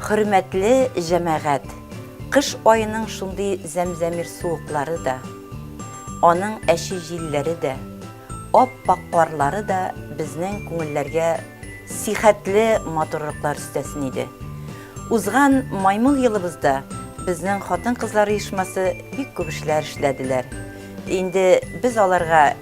Hürmetli cemaat, kış ayının şunday zemzemir soğukları da, onun eşi jilleri de, oppak qarları da bizning ko'ngillarga sihatli motorliqlar üstesin idi. Uzgan maymul yılımızda bizning xotin qizlar uyushmasi bik ko'p ishlar ishladilar. Endi biz ularga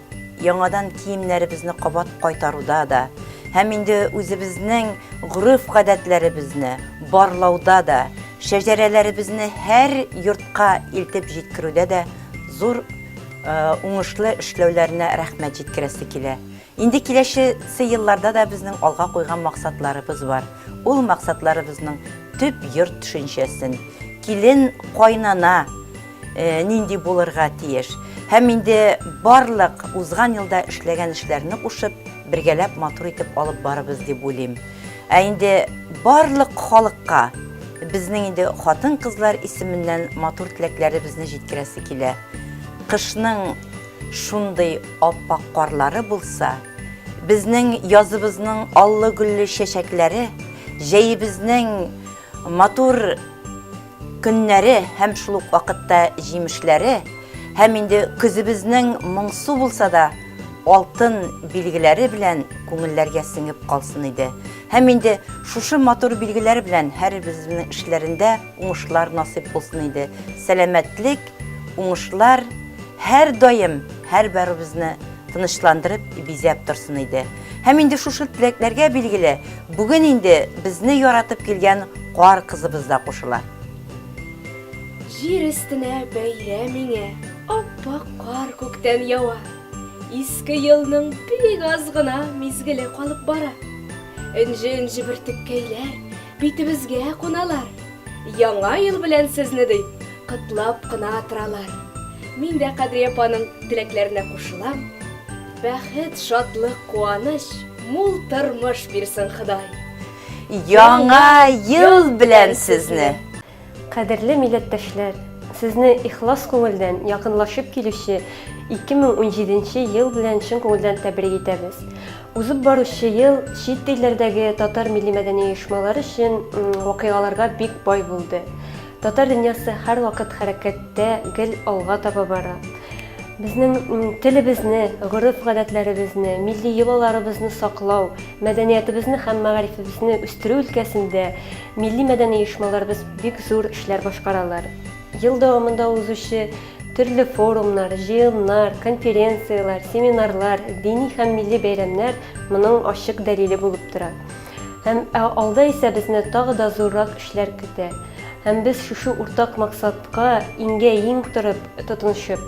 yangadan kiyimlerimizni qabat qaytaruda da, hem indi o'zimizning urf-odatlarimizni barlauda da, shajarlarimizni her yurtqa iltib жеткирүдә de zor уңышлы эшләүләренә рәхмәт җиткерәсе килә. Инде киләчәк yıllarda da безнең алга куйган максатларыбыз бар. Ул максатларыбызның төп йорт төшенчәсен, килен кайнана нинди булырга тиеш. Һәм инде барлык узган елда эшләгән эшләрне кушып, бергәләп матур итеп алып барыбыз дип уйлыйм. Ә инде барлык халыкка безнең инде хатын-кызлар исеменнән матур теләкләребезне җиткерәсе килә. Кышның шундай аппак карлары булса, безнең языбызның аллы-гөлле чәчәкләре, җәйебезнең матур көннәре һәм шул ук вакытта җимешләре, һәм инде көзебезнең моңсу булса да алтын билгеләре белән күңелләргә сеңеп калсын иде. Һәм инде шушы матур билгеләре белән һәрбезнең эшләрендә уңышлар насыйп булсын иде. Сәламәтлек, уңышлар her daim her birimizni тынычландырып бизәп торсын иде. Һәм инде шушы теләкләргә билгеле, бүген инде безне яратып килгән кар кызыбыз да кушыла. Җир өстенә бәйрәм иңе, аппак кар күктән ява. Иске елның бик аз гына мизгеле калып бара. Инҗе бөртеккәйләр битебезгә куналар. Яңа ел белән сезне дип кытлап кына торалар. Мин дә Кадри апаның теләкләренә кушылам. Бәхет, шатлык, куаныч, мул тормыш бирсен Ходай. Яңа ел белән сезне. Кадерле милләттәшләр, сезне ихлас күңелдән якынлашып килүче 2017 ел белән чын күңелдән тәбрик итәбез. Узып баручы ел чит илләрдәге татар милли мәдәни оешмалары өчен вакыйгаларга бик бай булды. Татар дөньясы һәр вакыт хәрәкәттә, гел алга таба бара. Безнең телебезне, гореф-гадәтләребезне, милли йолаларыбызны саклау, мәдәниятебезне һәм мәгърифәтебезне үстерү өлкәсендә милли мәдәни оешмаларыбыз бик зур эшләр башкаралар. Ел дәвамында узучы төрле форумнар, җыеннар, конференциялар, семинарлар, дини һәм милли бәйрәмнәр моның ачык дәлиле булып тора. Һәм алда исә безне тагы да зуррак эшләр көтә. Һәм без шушы уртак максатка иң турып тотынышып,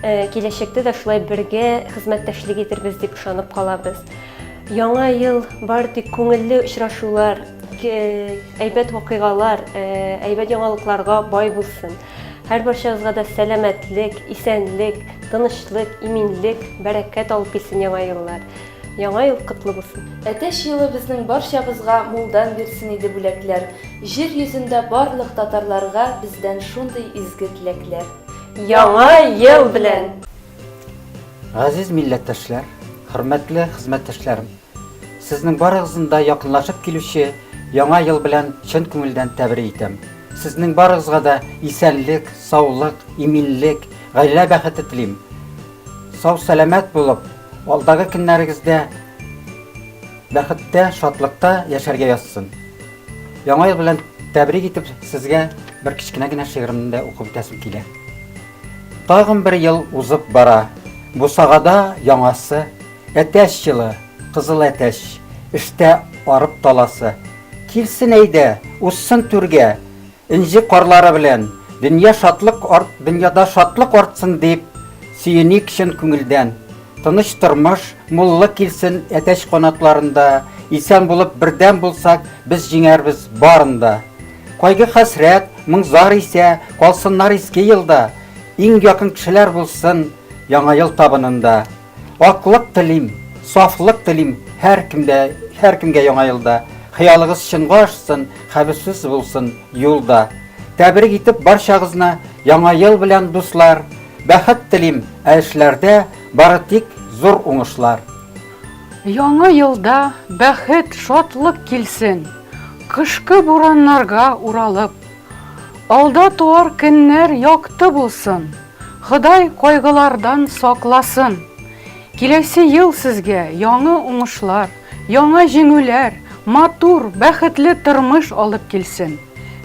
киләчәктә дә шулай бергә хезмәттәшлек итәрбез дип ышанып калабыз. Яңа ел бар тик күңелле очрашулар, әйбәт вакыйгалар, әйбәт яңалыкларга бай булсын. Һәр барчагызга да сәламәтлек, исәнлек, тынычлык, иминлек, бәрәкәт алып килсен яңа еллар. Яңа ел котлы булсын. Әтәч елы безнең барчабызга мулдан бирсен иде бүләкләр. Җир йөзендә барлык татарларга бездән шундый изге теләкләр. Яңа ел белән! Газиз милләттәшләр, хөрмәтле хезмәттәшләрем, сезнең барыгызны да якынлашып килүче яңа ел белән чын күңелдән тәбрик итәм. Сезнең барыгызга да исәнлек, саулык, иминлек, гаилә бәхете телим. Сау-сәламәт булып, алдагы көннәрегездә бәхеттә, шатлыкта яшәргә язсын. Яңа ел белән тәбрик итеп сезгә бер кичкенә генә шигыремне укып үтәсем килә. Тагын бер ел узып бара. Бусагада яңасы, әтәч елы, кызыл әтәч, эштә арып таласы. Килсен әйдә, уссын түргә, инҗе карлары белән, дөньяда шатлык артсын дип, сөйник чын күңелдән. Тыныч тормыш, муллык килсен әтәч канатларында, исән булып бердәм булсак, без җиңәрбез барында. Кайгы хәсрәт, моң-зар исә калсыннар иске елда, иң якын кешеләр булсын яңа ел табынында. Аклык телим, сафлык телим һәр кемгә яңа елда. Хыялыгыз чынга ашсын, хәбисез булсын юлда. Тәбрик итеп барчагызны яңа ел белән дуслар. Бәхет телим, эшләрдә бары тик зур уңышлар. Яңа елда бәхет, шатлык килсен. Кышкы бураннарга уралып, алда туар көннәр якты булсын. Ходай кайгылардан сакласын. Киләсе ел сезгә яңа уңышлар, яңа җиңүләр, матур, бәхетле тормыш алып килсен.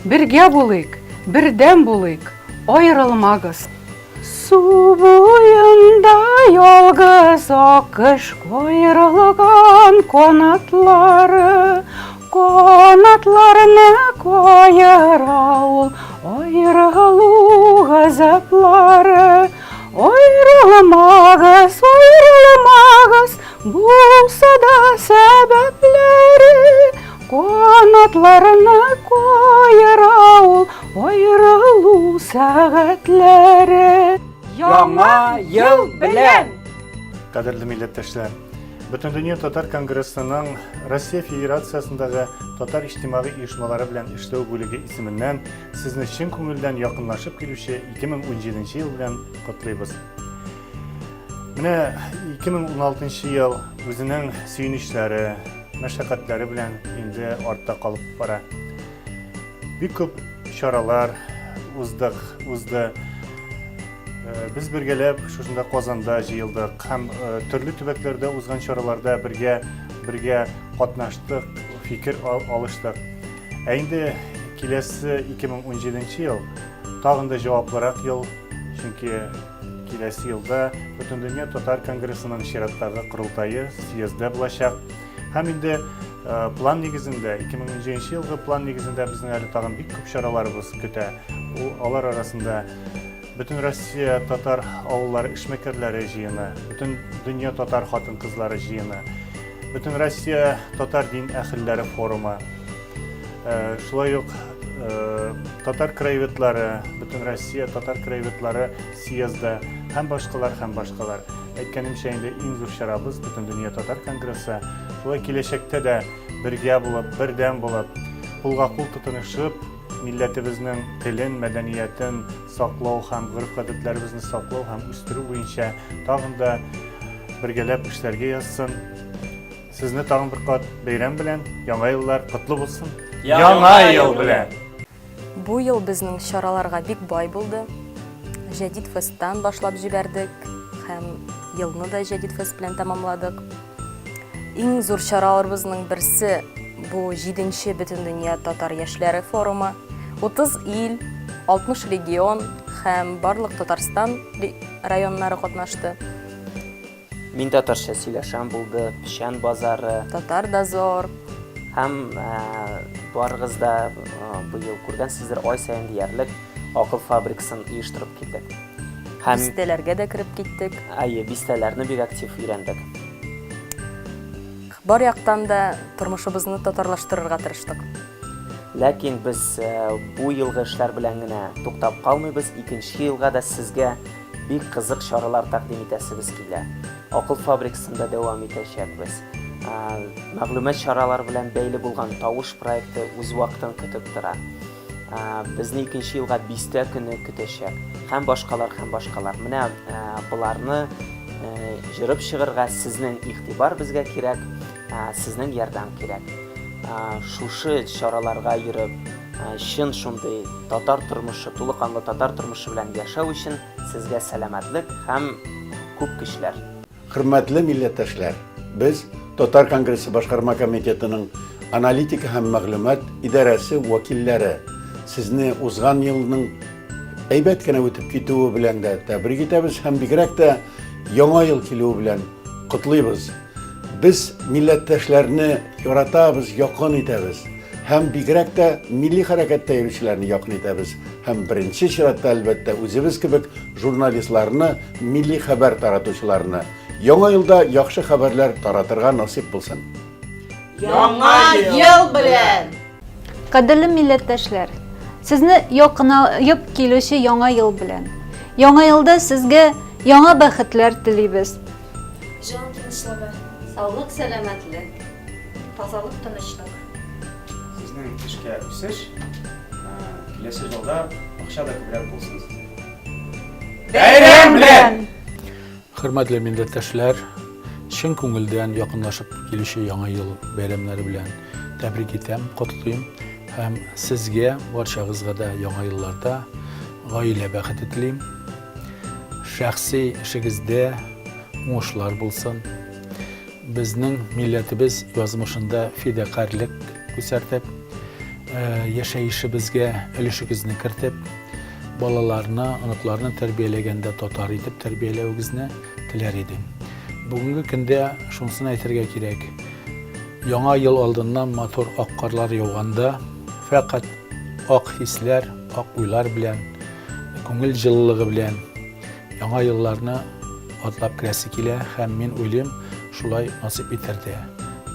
Бергә булыйк, бердәм булыйк, аерылмагыз. Су буенда ялгыз акыш кайрылган канатлары, канатларны кайыра ул аерылу газаплары. Аерылмагыз, аерылмагыз, булса да сәбәпләре. Канатларны кайыра ул аерылу сәгатьләре. Яңа ел белән! Кадерле милләттәшләр, Бөтен дөнья татар конгрессының Россия Федерациясындагы татар иҗтимагый оешмалары белән эшләү бүлеге исеменнән сезне чын күңелдән якынлашып килүче 2017 ел белән котлыйбыз. Менә 2016 ел үзенең сөенечләре, мәшәкатьләре белән инде артта калып бара. Бик күп чаралар узды. Biz бергәләп шушында Казанда җыелдык һәм төрле төбәкләрдә узган чараларда бергә катнаштык, фикер алыштык. Инде киләсе 2017 ел тагын да җаваплырак ел, чөнки киләсе елда Бөтен дөнья татар конгрессының чираттагы курултайы съездда булачак. Һәм инде план нигезендә 2017 елгы план нигезендә безнең әле тагын бик күп чараларыбыз көтә. Алар арасында Бөтен Россия татар авыллары эшмәкәрләре җыены, Бөтен дөнья татар хатын-кызлары җыены, Бөтен Россия татар дин әһелләре форумы, шулай ук татар краеведлары, Бөтен Россия татар краеведлары съезды һәм башкалар. Әйткәнемчә инде иң зур чарабыз Бөтен дөнья татар конгрессы. Шулай киләчәктә дә бергә булып, бердәм булып, кулга-кул тотынышып, милләтебезнең телен, мәдәниятен саклау һәм гореф-гадәтләребезне саклау һәм үстерү буенча тагын да бергәләп эшләргә язсын. Сезне тагын бер кат бәйрәм белән, яңа еллар котлы булсын. Яңа ел белән! Бу ел безнең чараларга бик бай булды. Җәдид фесттан башлап җибәрдек һәм елны да җәдид фест белән тәмамладык. Иң зур чараларыбызның берсе бу 7нче Бөтен дөнья татар яшьләре форумы. 30 ил, 60 регион һәм барлык Татарстан районнары катнашты. Мин татарча сөйләшәм булды, печән базары, Татар дозор. Һәм барыгыз да быел күргәнсездер, ай саен диярлек акыл фабрикасын оештырып килдек. Һәм Бистәләргә дә кереп киттек. бистәләрне бик актив өйрәндек. Бар яктан да тормышыбызны татарлаштырырга тырыштык. Ләкин без бу елгы эшләр белән генә туктап калмыйбыз. 2нче елга да сезгә бик кызык чаралар тәкъдим итәсебез килә. Акыл фабрикасында дәвам итәчәкбез. Мәгълүмат чаралары белән бәйле булган тавыш проекты үз вакытын көтеп тора. Безне 2нче елга бистә көне көтәчәк. Һәм башкалар. Менә буларны җырып чыгарга сезнең игътибар безгә кирәк, сезнең ярдәм кирәк. Шушы чараларга йөреп, чын шундый татар тормышы, тулыканлы татар тормышы белән яшәү өчен сезгә сәламәтлек һәм күп көчләр. Хөрмәтле милләттәшләр, без Татар конгрессы башкарма комитетының аналитика һәм мәгълүмат идарәсе вәкилләре сезне узган елның әйбәт кенә үтеп китүе белән дә тәбрик итәбез һәм бигрәк тә яңа ел килүе белән котлыйбыз. Без милләттәшләрне яратабыз, якын итәбез һәм бигрәк тә милли хәрәкәттә йөрүчеләрне якын итәбез һәм беренче чиратта әлбәттә үзебез кебек журналистларны, милли хәбәр таратучыларны яңа елда яхшы хәбәрләр таратырга насип булсын. Яңа ел белән! Кадерле милләттәшләр, сезне якынайып килүче яңа ел белән. Яңа елда сезгә яңа бәхетләр телибез. Җан тынычлыгы. Саулык, сәламәтлек, тазалык, тынычлык. Сезнең эшкә үсеш, киләсе елда акча да күбрәк булсын сезгә. Бәйрәм белән! Хөрмәтле милләттәшләр, чын күңелдән якынлашып килүче яңа ел бәйрәмнәре белән тәбрик итәм, котлыйм. һәм сезгә барчагызга да яңа елларда гаилә бәхете телим. Шәхси эшегездә уңышлар булсын. Безнең милләтебез язмышында фидакарлык күрсәтеп, яшәешебезгә өлешегезне кертеп, балаларны, оныкларны тәрбияләгәндә татар итеп тәрбияләүегезне теләр идем. Бүгенге көндә шунысын әйтергә кирәк. Яңа ел алдыннан матур ак карлар яуганда, фақат ак хисләр, ак уйлар белән, күңел җылылыгы белән яңа елларны атлап керәсе килә һәм мин уйлыйм, шулай насип итәрде.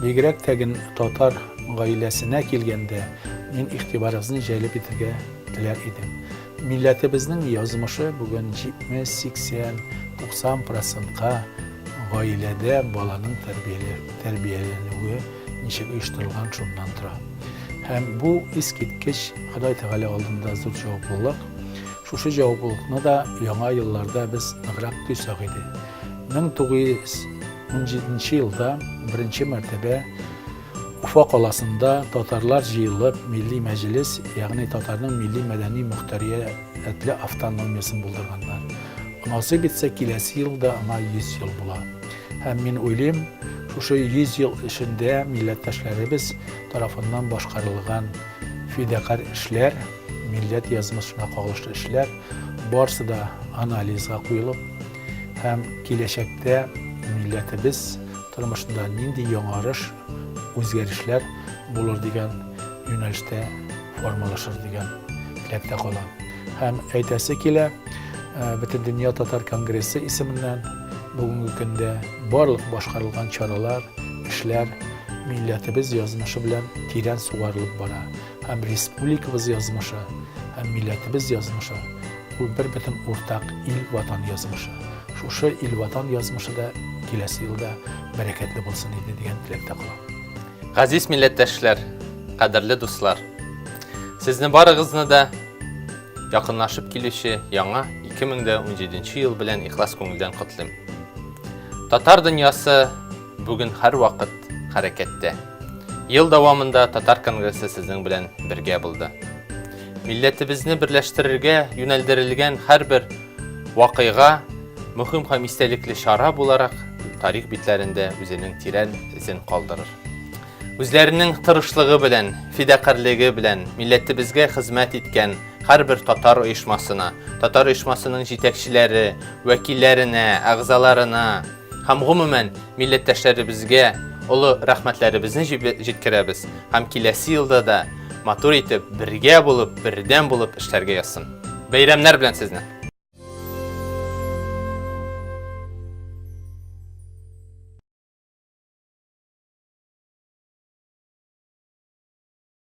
Бигрәк тәген татар гаиләсенә килгәндә, мин игътибарыгызны җәлеп итәргә теләр идем. Милләтебезнең язмышы бүген 70-80-90%ка гаиләдә баланың тәрбияләнүе ничек оештырылган шуннан тора. Һәм бу искиткеч Ходай Тәгалә алдында зур җаваплылык. Шушы җаваплылыкны да яңа елларда без ныграк тойсак иде. 1917 елда беренче мәртәбә Уфа каласында татарлар җыелып милли мәҗлес, ягъни татарның милли мәдәни мөхтәриятле автономиясын булдырганнар. Насыйп итсә киләсе елда аңа 100 ел була. Һәм мин уйлыйм, шушы 100 ел эчендә милләттәшләребез тарафыннан башкарылган фидакар эшләр, милләт язмышына кагылышлы эшләр барысы да анализга куелып, һәм киләчәктә милләтебез тормышында нинди яңарыш, үзгәрешләр булыр дигән юнәлештә формалашыр дигән теләктә калам. Һәм әйтәсе килә, Бөтен дөнья татар конгрессы исеменнән бүгенге көндә барлык башкарылган чаралар, эшләр милләтебез язмышы белән тирән сугарылып бара. Һәм республикабыз язмышы, һәм милләтебез язмышы ул бер бөтен уртак ил ватан язмышы. Шушы ил ватан язмышы да киләсе елда бәрәкәтле булсын иде дигән теләктә калам. Газиз милләттәшләр, кадерле дуслар, сезне барыгызны да якынлашып килүче яңа 2017 ел белән ихлас күңелдән котлыйм. Татар дөньясы бүген һәр вакыт хәрәкәттә. Ел дәвамында Татар конгрессы сезнең белән бергә булды. Милләтебезне берләштерергә юнәлдерелгән һәрбер вакыйга мөһим һәм истәлекле чара буларак тарих битләрендә үзенең тирән изен калдырыр. Үзләренең тырышлыгы белән, фидакарлыгы белән милләтебезгә хезмәт иткән һәрбер татар оешмасына, татар оешмасының җитәкчеләре, вәкилләренә, әгъзаларына һәм гомумән милләттәшләребезгә олы рәхмәтләребезне җиткерәбез. Һәм киләсе елда да матур итеп, бергә булып, бердәм булып эшләргә язсын. Бәйрәмнәр белән сезне.